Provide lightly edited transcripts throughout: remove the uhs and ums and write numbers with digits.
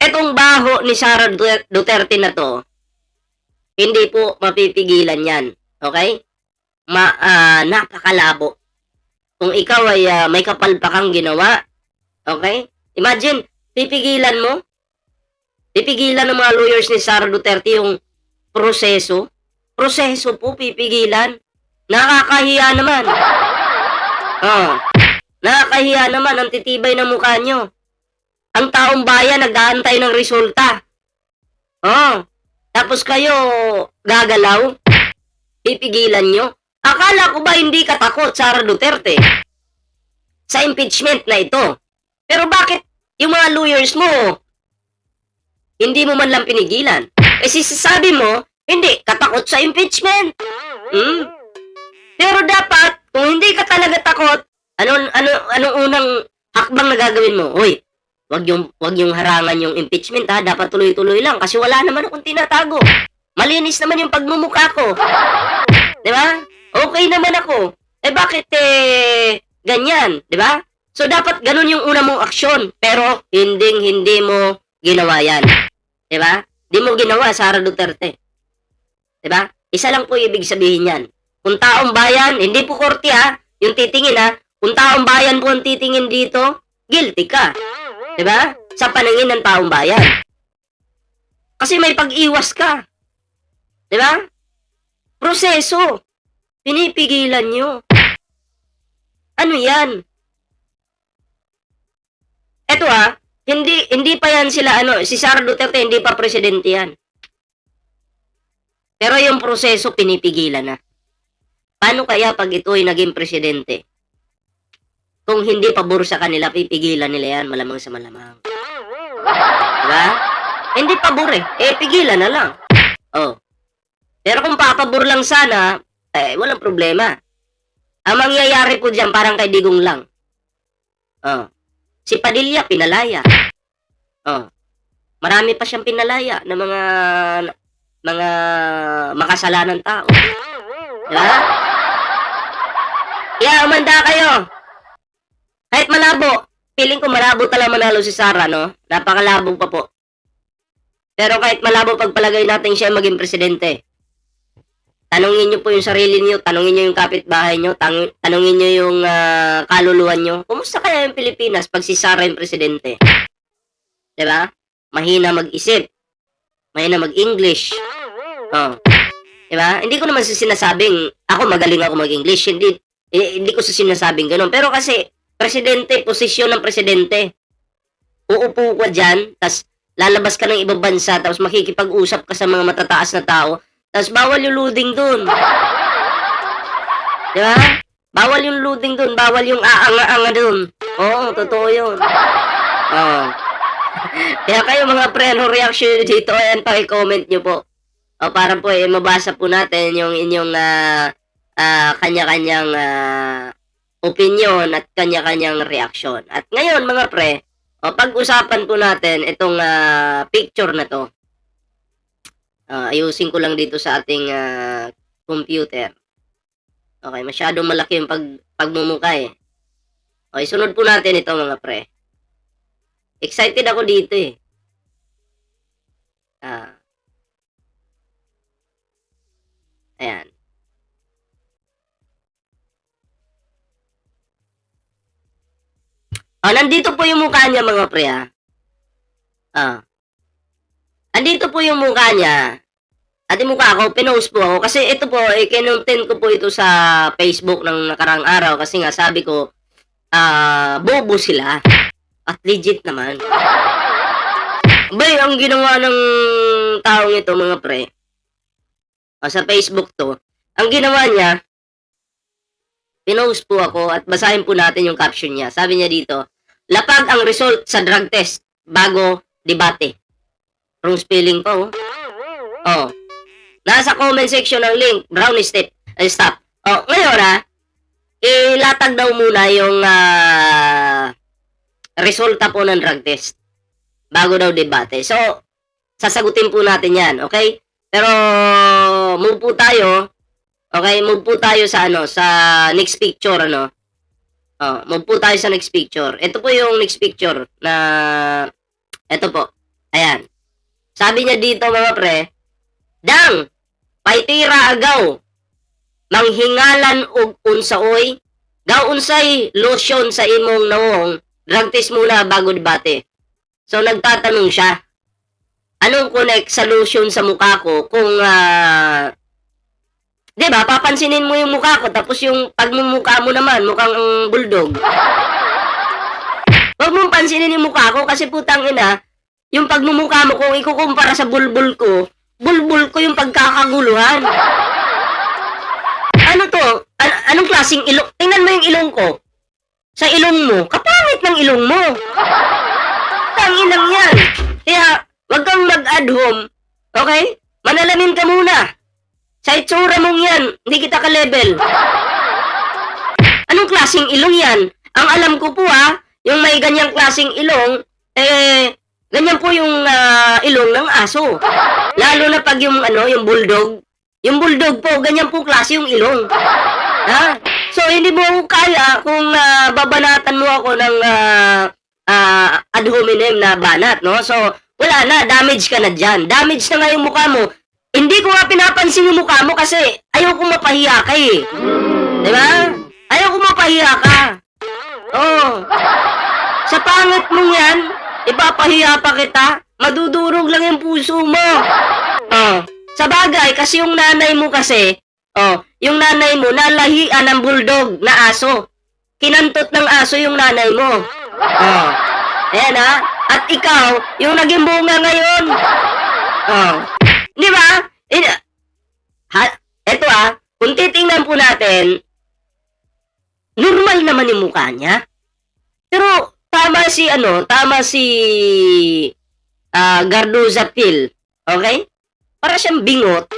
Etong baho ni Sara Duterte na to, hindi po mapipigilan yan. Okay? Napakalabo. Kung ikaw ay may kapalpakang ginawa, okay? Imagine, pipigilan mo? Pipigilan ng mga lawyers ni Sara Duterte yung proseso? Proseso po, pipigilan. Nakakahiya naman. Nakakahiya naman, ang titibay ng mukha nyo. Ang taong bayan nag-aantay ng resulta. Tapos kayo gagalaw? Pipigilan nyo? Akala ko ba hindi ka takot, Sara Duterte, sa impeachment na ito? Pero bakit yung mga lawyers mo, hindi mo man lang pinigilan? Kasi sasabi mo, hindi katakot sa impeachment. Pero dapat, kung hindi ka talaga takot, anong unang hakbang na gagawin mo? Hoy, wag yung harangan yung impeachment ha, dapat tuloy-tuloy lang kasi wala naman akong tinatago. Malinis naman yung pagmumukha ko. 'Di ba? Okay naman ako. Bakit ganyan, 'di ba? So dapat ganun yung una mong aksyon, pero hindi mo ginawa 'yan. 'Di ba? Di mo ginawa, Sara Duterte. 'Di ba? Isa lang po ibig sabihin niyan. Kung taong bayan, hindi po korte ha, yung titingin ha. Kung taong bayan po ang titingin dito, guilty ka. 'Di ba? Sa paningin ng taong bayan. Kasi may pag-iwas ka. 'Di ba? Proseso. Pinipigilan nyo. Ano 'yan? Eto hindi pa yan sila si Sara Duterte hindi pa presidente yan. Pero yung proseso pinipigilan na. Paano kaya pag ito ay naging presidente? Kung hindi pabor sa kanila, pipigilan nila yan, malamang sa malamang. Diba? Hindi pabor pigilan na lang. Pero kung papabor lang sana, walang problema. Ang mangyayari po dyan, parang kay Digong lang. Si Padilla, pinalaya. Marami pa siyang pinalaya ng mga makasalanan tao. Diba? Kaya umanda kayo. Kahit malabo, feeling ko malabo talaga manalo si Sara, no? Napakalabo pa po. Pero kahit malabo pagpalagay natin siya maging presidente, tanungin nyo po yung sarili niyo, tanungin nyo yung kapitbahay nyo, tanungin nyo yung kaluluwan nyo. Kumusta kaya yung Pilipinas pag si Sara yung presidente? Diba? Mahina mag-isip. Mahina mag-English. Diba? Hindi ko naman sinasabing ako magaling ako mag-English. Hindi ko sinasabing ganun. Pero kasi, presidente, posisyon ng presidente. Uupo ka dyan, tas lalabas ka ng ibang bansa, tapos makikipag-usap ka sa mga matataas na tao, tapos bawal yung loading dun. Diba? Bawal yung loading dun, bawal yung aanga-anga dun. Oo, totoo yun. Kaya kayo mga pre, ano reaction dito? Ayan, paki-comment nyo po. Para po mabasa po natin yung inyong kanya-kanyang opinion at kanya-kanyang reaction. At ngayon mga pre, pag-usapan po natin itong picture na to. Ayusin ko lang dito sa ating computer. Okay, masyadong malaki yung pagmumukha Okay, sunod po natin ito mga pre. Excited ako dito Ayan. Nandito po yung mukha niya mga pre Andito po yung mukha niya. At yung mukha ko, pinost po ako. Kasi ito po, kinontent ko po ito sa Facebook ng nakarang araw. Kasi nga sabi ko, bobo sila. At legit naman. Bay, ang ginawa ng taong ito mga pre, sa Facebook to, ang ginawa niya, pinost po ako at basahin po natin yung caption niya. Sabi niya dito, lapag ang result sa drug test bago debate. Wrong spelling po. Nasa comment section ng link, brownie stop. Ngayon ilatag daw muna yung resulta po ng drug test bago daw debate. So, sasagutin po natin yan, okay? Pero, move po tayo. Okay, move po tayo sa sa next picture, move po tayo sa next picture. Ito po yung next picture na, ito po. Ayan. Sabi niya dito mga pre, Dang, paitira agaw, manghingalan og unsaoy, gaw unsay lotion sa imong nawong, drug test muna bago debate. So nagtatanong siya, anong connect sa lotion sa mukha ko kung, 'di ba, papansinin mo yung mukha ko tapos yung pagmumukha mo naman mukhang bulldog. Huwag mong pansinin yung mukha ko kasi putang ina, yung pagmumukha mo kung ikukumpara sa bulbul ko yung pagkakaguluhan. Ano to? Anong klaseng ilong? Tingnan mo yung ilong ko. Sa ilong mo, kapangit ng ilong mo. Tanginang yan. Kaya, wag kang mag-add home. Okay? Manalamin ka muna. Sa itsura mong yan, hindi kita ka-level. Anong klaseng ilong yan? Ang alam ko po yung may ganyang klaseng ilong, ganyan po yung ilong ng aso. Lalo na pag yung yung bulldog. Yung bulldog po, ganyan po klase yung ilong. Ha? So, hindi mo ako kaya kung babanatan mo ako ng ad hominem na banat, no? So, wala na, damage ka na dyan. Damage na nga yung mukha mo. Hindi ko nga pinapansin yung mukha mo kasi ayaw kong mapahiya ka eh. Diba? Ayaw kong mapahiya ka. Oh. Sa pangit mong yan, ipapahiya pa kita, madudurog lang yung puso mo. Oh. Sa bagay, kasi yung nanay mo kasi, yung nanay mo, nalahian ng bulldog na aso. Kinantot ng aso yung nanay mo. Oh. Ayan At ikaw, yung naging bunga ngayon. Oh. Di ba? Eto kung titingnan po natin, normal naman yung mukha niya. Pero, tama si Garduza Phil. Okay? Para siyang bingot.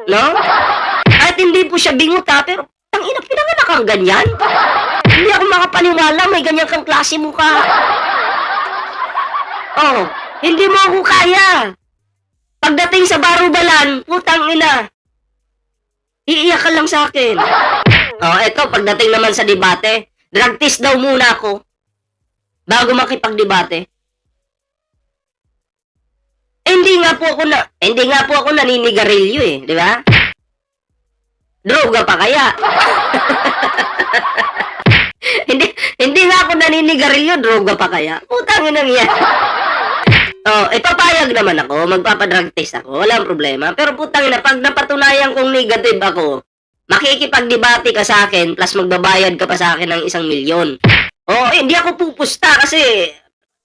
No? At hindi po siya bingot pero ang ina, pinanganak kang ganyan. Hindi ako makapaniwala, may ganyan kang klase mukha. Oh, hindi mo ako kaya. Pagdating sa barubalan, putang ina, iiyak ka lang sa akin. Eto, pagdating naman sa debate, drug test daw muna ako bago makipagdebate. Hindi nga po ako naninigarilyo di ba? Droga pa kaya? hindi nga ako naninigarilyo, droga pa kaya? Putang ina yan. Papayag naman ako, magpapadrug test ako, walang problema. Pero putang ina, pag napatunayan kong negative ako, makikipagdebate ka sa akin, plus magbabayad ka pa sa akin ng 1 milyon. Hindi ako pupusta kasi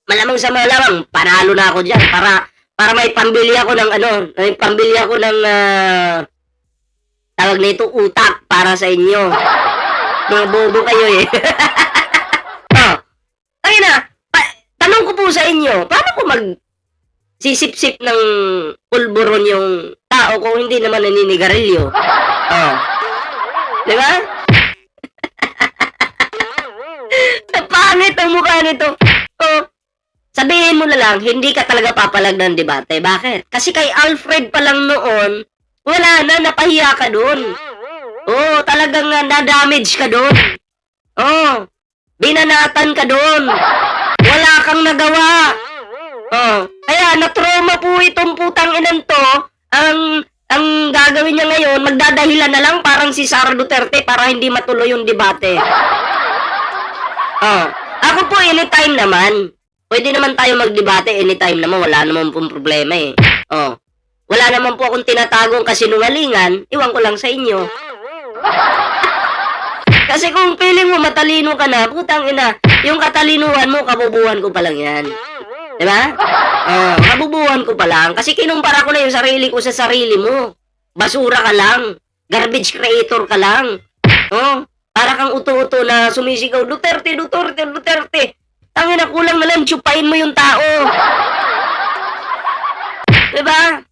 malamang sa malamang, panalo na ako dyan para may pambili ako ng tawag nito, utak para sa inyo. Mga bobo kayo eh. Tanong ko po sa inyo, paano ko sisip-sip ng pulburon yung tao kung hindi naman naninigarilyo? Di ba? Pangit ang mukha nito. Sabihin mo na lang, hindi ka talaga papalag ng debate. Bakit? Kasi kay Alfred pa lang noon, wala na, napahiya ka dun. Talagang na-damage ka dun. Binanatan ka dun. Wala kang nagawa. Kaya na-trauma po itong putang inan to. Ang gagawin niya ngayon, magdadahilan na lang parang si Sara Duterte para hindi matuloy yung debate. Ako po anytime naman. Pwede naman tayo magdebate anytime naman. Wala naman pong problema eh. Wala naman po akong tinatagong kasinungalingan. Iwan ko lang sa inyo. Kasi kung feeling mo matalino ka na, putang ina, yung katalinuhan mo, kabubuhan ko pa lang yan. Diba? Kabubuhan ko pa lang. Kasi kinumpara ko na yung sarili ko sa sarili mo. Basura ka lang. Garbage creator ka lang. Para kang uto-uto na sumisigaw, Duterte, Duterte, Duterte. Tangina, kulang na lang, tsupain mo yung tao. Diba?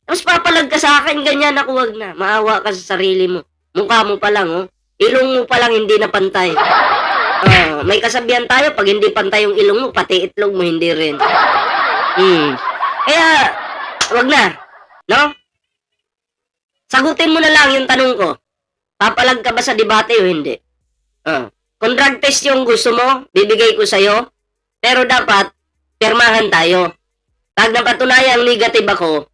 Tapos papalag ka sa akin, ganyan ako, wag na. Maawa ka sa sarili mo. Mukha mo pa lang, ilong mo pa lang hindi na pantay. May kasabihan tayo, pag hindi pantay yung ilong mo, pati itlog mo hindi rin. Kaya, wag na. No? Sagutin mo na lang yung tanong ko. Papalag ka ba sa debate o hindi? Kung drug test yung gusto mo, bibigay ko sa'yo. Pero dapat, pirmahan tayo. Pag napatunayang negative ako,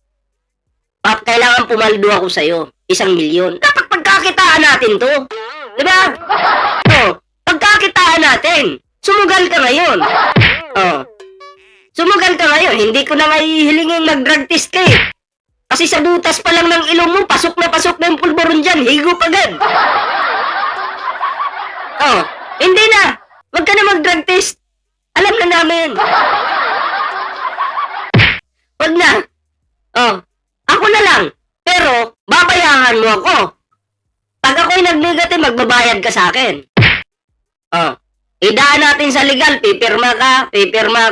kailangan pumaldo ako sa'yo. 1,000,000. Dapat pagkakitaan natin to. Diba? Oh, pagkakitaan natin. Sumugal ka ngayon. Oh. Sumugal ka ngayon. Hindi ko na nga hihilingin mag-drug test ka eh. Kasi sa butas pa lang ng ilong mo, pasok na yung pulburon dyan. Higop agad. Oh, hindi na. Wag ka na mag-drug test. Alam na namin. Wag na. Oh, ako na lang. Pero, babayaran mo ako. Pag ako'y nag-negative, magbabayad ka sa akin. Oh, idaan natin sa legal. Pipirma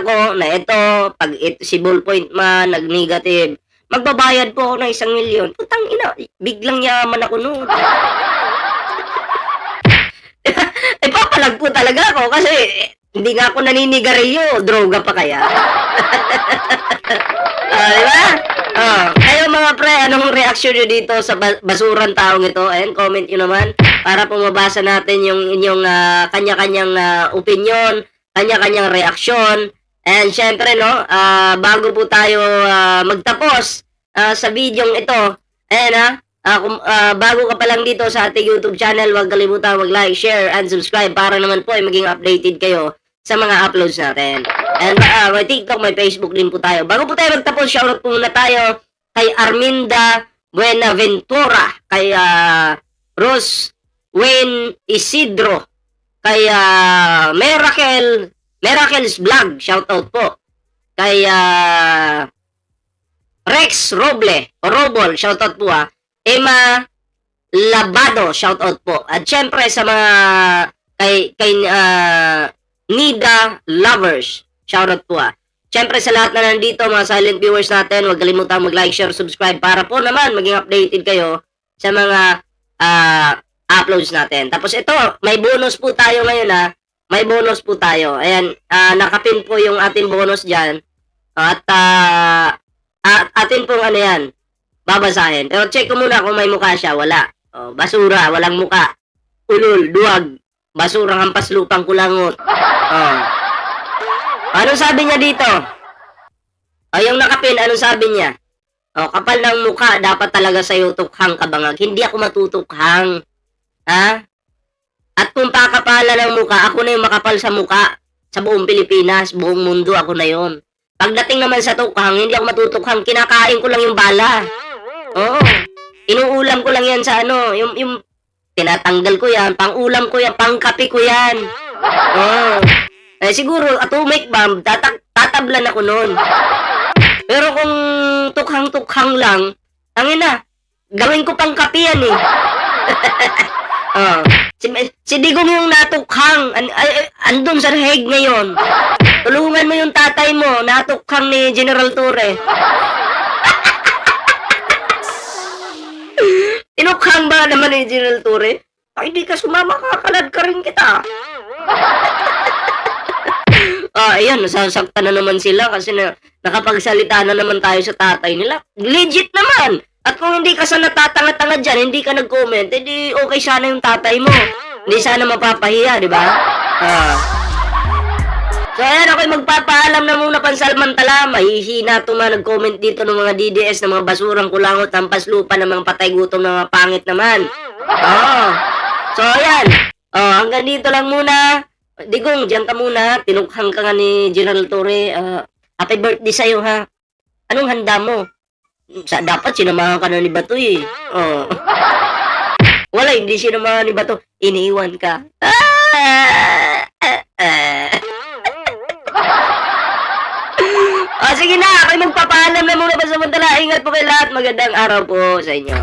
ako na ito, pag si ballpoint man, nag-negative, magbabayad po ako ng 1,000,000. Putang ina, biglang yaman ako noon. Papalag po talaga ako kasi hindi nga ako naninigarilyo. Droga pa kaya? Diba? Kayo mga pre, anong reaction nyo dito sa basurang taong ito? Ayan, comment nyo naman para po mabasa natin yung inyong kanya-kanyang opinion, kanya-kanyang reaksyon. And syempre, no, bago po tayo magtapos sa videong ito, ayan bago ka pa lang dito sa ating YouTube channel, huwag kalimutan mag-like, share, and subscribe para naman po ay maging updated kayo sa mga uploads natin. And may TikTok, may Facebook din po tayo. Bago po tayo magtapos, shoutout po muna tayo kay Arminda Buenaventura, kay Rose Wayne Isidro, kay Miracle's Vlog, shoutout po. Kay Rex Robol, shoutout po Emma Labado, shoutout po. At syempre sa mga kay Nida Lovers, shoutout po Syempre sa lahat na nandito, mga silent viewers natin, huwag kalimutan mag-like, share, subscribe para po naman maging updated kayo sa mga uploads natin. Tapos ito, may bonus po tayo ngayon May bonus po tayo. Ayan, nakapin po yung ating bonus dyan. At atin pong yan, babasahin. Pero check ko muna kung may mukha siya. Wala. Basura, walang mukha. Ulol, duwag. Basura, hampas lupang kulangot. Anong sabi niya dito? Yung nakapin, anong sabi niya? Kapal ng mukha, dapat talaga sa'yo tukhang kabangag. Hindi ako matutukhang. At kung pakapala ng mukha, ako na yung makapal sa mukha. Sa buong Pilipinas, buong mundo, ako na yon. Pagdating naman sa tukhang, hindi ako matutukhang. Kinakain ko lang yung bala. Inuulam ko lang yan sa yung tinatanggal ko yan, pang-ulam ko yan, pang-kape ko yan. Siguro, atomic bomb, tatablan ako nun. Pero kung tukhang-tukhang lang, gawin ko pang kape yan Si Digong yung natukhang, andun sa Hague ngayon. Tulungan mo yung tatay mo, natukhang ni General Torre. Tinukhang ba naman ni General Torre? Hindi ka sumama, kakalad ka rin kita. Ayan, nasasaktan na naman sila kasi nakapagsalita na naman tayo sa tatay nila. Legit naman! At kung hindi ka sa natatanga-tanga dyan, hindi ka nag-comment, edi okay sana yung tatay mo. Hindi sana mapapahiya, di ba? So ayan, ako'y magpapaalam na muna pansamantala. Mahihina ito mga nag-comment dito ng mga DDS ng mga basurang kulangot, tampas lupa ng mga patay gutom ng mga pangit naman. So ayan, hanggang dito lang muna. Digong, diyan ka muna. Tinukhang ka nga ni General Torre. Happy birthday sa'yo, ha? Anong handa mo? Dapat sinamahan ka na ni Batoy, Wala, hindi sinamahan ni Bato. Iniwan ka. Sige na, ako'y magpapaalam na muna pa samantala. Ingat po kayo lahat. Magandang araw po sa inyo.